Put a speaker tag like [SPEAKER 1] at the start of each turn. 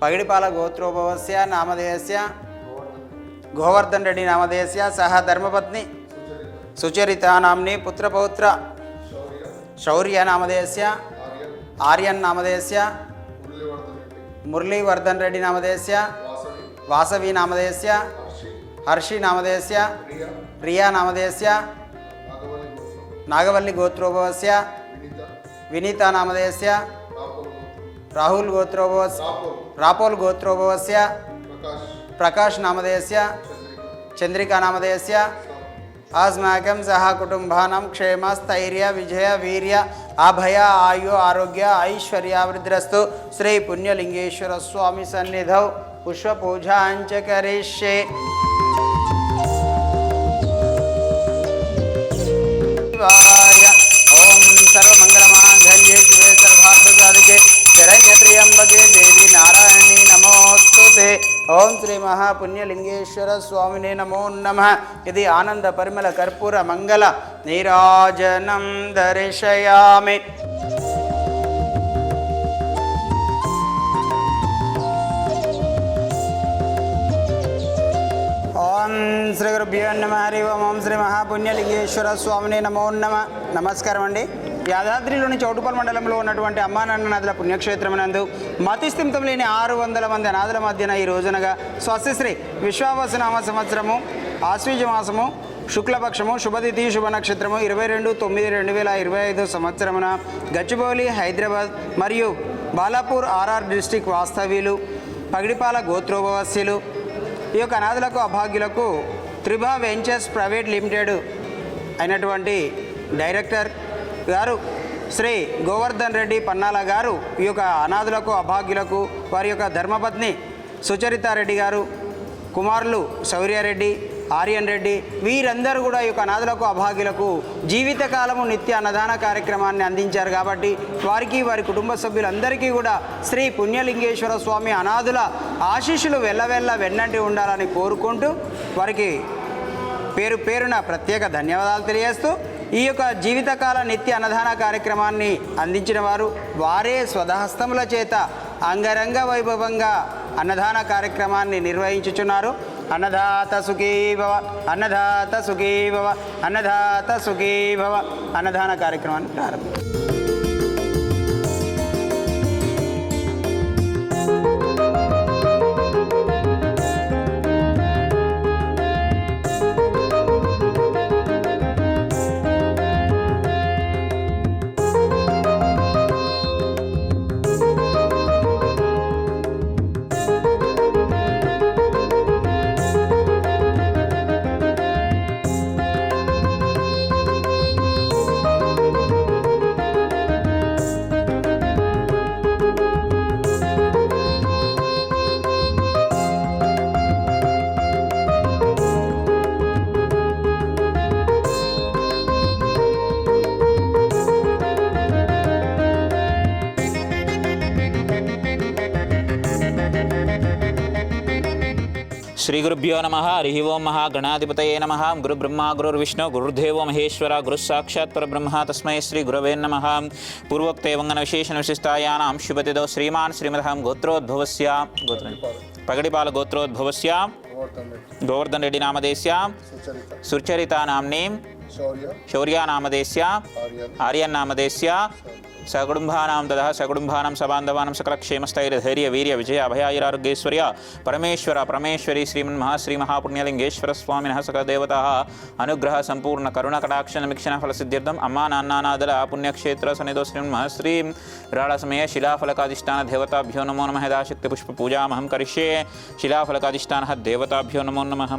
[SPEAKER 1] पगडिपाल गोत्रोद्भवस्य नामधेयस्य गोवर्धन रेड्डी नामधेयस्य सह धर्मपत्नी सुचरिता नाम्नी पुत्रपौत्र शौर्य नामधेयस्य आर्यन नामधेयस्य मुरलीवर्धन रेड्डी नामधेयस्य वासवी नामधेयस्य हर्षि नामधेयस्य रिया नामधेयस्य नागवल्ली गोत्रोद्भवस्य विनीता नामधेयस्य राहुल गोत्रोद्भवस्य रापोल गोत्रोद्भवस्य प्रकाश नामधेयस्य चंद्रिका नामधेयस्य अस्माकं सह कुटुंबानां क्षेम स्थैर्य विजय वीर्य अभय आयु आरोग्य ऐश्वर्यावृद्धिरस्तु। श्री पुण्यलिंगेश्वर स्वामी सन्निधौ पुष्प पूजांच करिष्ये। ओम सर्वमंगलमांगल्ये शिवे सर्वार्थसाधिके शरण्ये त्र्यंबके देवी नारायणी नमोस्तुते। ओम श्री महापुण्यलिंगेश्वर स्वामिने नमो नमः। यदि आनंद परिमल कर्पूर मंगल नीराजनं दर्शयामि। ओम श्री गुरुभ्यो नमः। हरि ओम श्री महापुण्यलिंगेश्वर स्वामिने नमो नमः। నమస్కారం అండి। యాదాద్రిలోని చౌటుపల్లి మండలంలో ఉన్నటువంటి అమ్మానాన్న నదుల పుణ్యక్షేత్రమునందు మతిస్థిమితం లేని 600 మంది అనాథుల మధ్యన ఈ రోజునగా స్వస్తిశ్రీ విశ్వావసునామ సంవత్సరము ఆశ్వీజ మాసము శుక్లపక్షము శుభతిథి శుభ నక్షత్రము 22/9/2025 సంవత్సరమున గచ్చిబౌలి హైదరాబాద్ మరియు బాలాపూర్ ఆర్ఆర్ డిస్టిక్ వాస్తవ్యులు పగడిపాల గోత్రోద్భవస్యులు ఈ యొక్క అనాథులకు అభాగ్యులకు త్రిభా వెంచర్స్ ప్రైవేట్ లిమిటెడ్ అయినటువంటి డైరెక్టర్ గారు శ్రీ గోవర్ధన్ రెడ్డి పన్నాల గారు ఈ యొక్క అనాథులకు అభాగ్యులకు వారి యొక్క ధర్మపత్ని సుచరితారెడ్డి గారు కుమారులు శౌర్యారెడ్డి ఆర్యన్ రెడ్డి వీరందరూ కూడా ఈ యొక్క అనాథులకు అభాగ్యులకు జీవితకాలము నిత్య అన్నదాన కార్యక్రమాన్ని అందించారు కాబట్టి వారికి వారి కుటుంబ సభ్యులందరికీ కూడా శ్రీ పుణ్యలింగేశ్వర స్వామి అనాథుల ఆశీస్సులు వెళ్ళవెళ్ళ వెన్నంటి ఉండాలని కోరుకుంటూ వారికి పేరు పేరున ప్రత్యేక ధన్యవాదాలు తెలియజేస్తూ ఈ యొక్క జీవితకాల నిత్య అన్నదాన కార్యక్రమాన్ని అందించిన వారు వారే స్వదహస్తముల చేత అంగరంగ వైభవంగా అన్నదాన కార్యక్రమాన్ని నిర్వహించుచున్నారు। అన్నదాత సుఖీ భవ, అన్నదాత సుఖీ భవ, అన్నదాత సుఖీ భవ అన్నదాన కార్యక్రమాన్ని ప్రారంభించారు।
[SPEAKER 2] श्री गुरुभ्यो नमः। हरि ओम महागणाधिपतये नमः। गुरु ब्रह्मा गुरुर्विष्णु गुरुर्देवो महेश्वर गुरु साक्षात् परब्रह्म तस्मै श्री गुरवे नमः। पूर्वोक्त वंगन विशेषण विशिष्टायानां शुभतिथौ श्रीमान् श्रीमतः गोत्रोद्भवस्य पगडिपाल गोत्रोद्भवस्य गोवर्धन रेड्डी नामधेयस्य सुचरिता नाम्नी शौर्या नामधेयस्य आर्यन नामधेयस्य सकुटुंबानां ततः सकुटुंबानां सबान्धवानां सकलक्षेमस्थैर्यधैर्य वीर्य विजय अभयायुरारोग्यैश्वर्य परमेश्वर परमेश्वरी श्री महापुण्यलिंगेश्वर स्वामिनः सकलदेवताः अनुग्रह संपूर्ण करुणकटाक्षणमीक्षण फलसिद्ध्यर्थम् अम्मा नान्नानादल पुण्यक्षेत्र सन्निधौ श्री राळसमये शिलाफलकाधिष्ठान देवताभ्यो नमो नमः। यदाशक्ति पुष्प पूजामहं करिष्ये। शिलाफलकाधिष्ठानः देवताभ्यो नमो नमः।